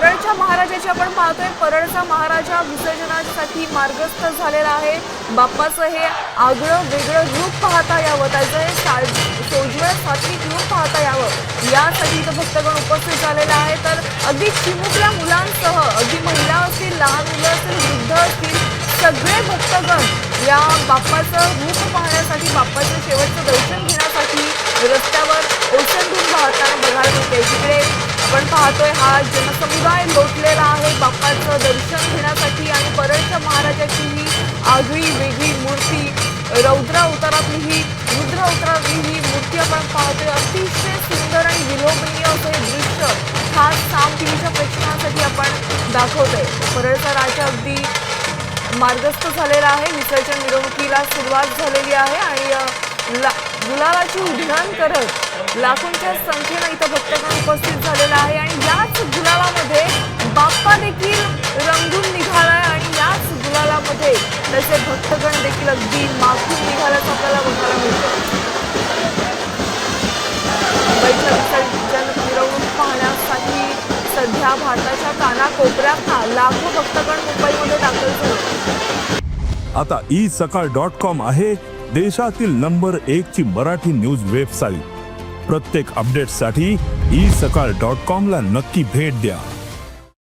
परळच्या महाराजाची आपण पाहतोय, परळचा महाराजा विसर्जनासाठी मार्गस्थ झालेला आहे। बाप्पाचं हे आगळं वेगळं रूप पाहता यावं, त्याचं हे सोज्वळ सात्विक रूप पाहता यावं यासाठी इथं भक्तगण उपस्थित झालेले आहे। तर अगदी चिमुकल्या मुलांसह अगदी महिला असतील, लहान मुलं असतील, वृद्ध असतील, सगळे भक्तगण या बाप्पाचं रूप पाहण्यासाठी, बाप्पाचं शेवटचं दर्शन घेण्यासाठी रस्त्यावर ओसंडून वाहताना बघायला मिळते। तिकडे आपण पाहतोय हा जनसमुदाय लोटलेला आहे बाप्पाचं दर्शन घेण्यासाठी आणि परळच्या महाराजाची ही आगळी वेगळी मूर्ती, रुद्र अवतारातली ही मूर्ती आपण पाहतोय। अतिशय सुंदर आणि विलोभनीय असं हे दृश्य खास साम टीव्हीच्या प्रेक्षकांसाठी आपण दाखवतोय। परळचा राजा अगदी मार्गस्थ झालेला आहे, विसर्जन मिरवणुकीला सुरुवात झालेली आहे आणि गुलालाची उधळण करत लाखोंच्या संख्येने इथं भक्तगण उपस्थित झालेला आहे आणि याच गुलालामध्ये बाप्पा देखील रंगून निघालाय आणि याच गुलालामध्ये त्याचे भक्तगण देखील अगदी माखून निघाल्याचं आपल्याला बघायला मिळतं। मुंबईच्या विसर्जन मिरवणूक पाहण्यासाठी सध्या भारताच्या कानाकोपऱ्यात लाखो भक्तगण मुंबईमध्ये दाखल झाले। आता isakal.com आहे देशातील नंबर 1 ची मराठी न्यूज वेबसाईट। प्रत्येक अपडेटसाठी isakal.com ला नक्की भेट द्या।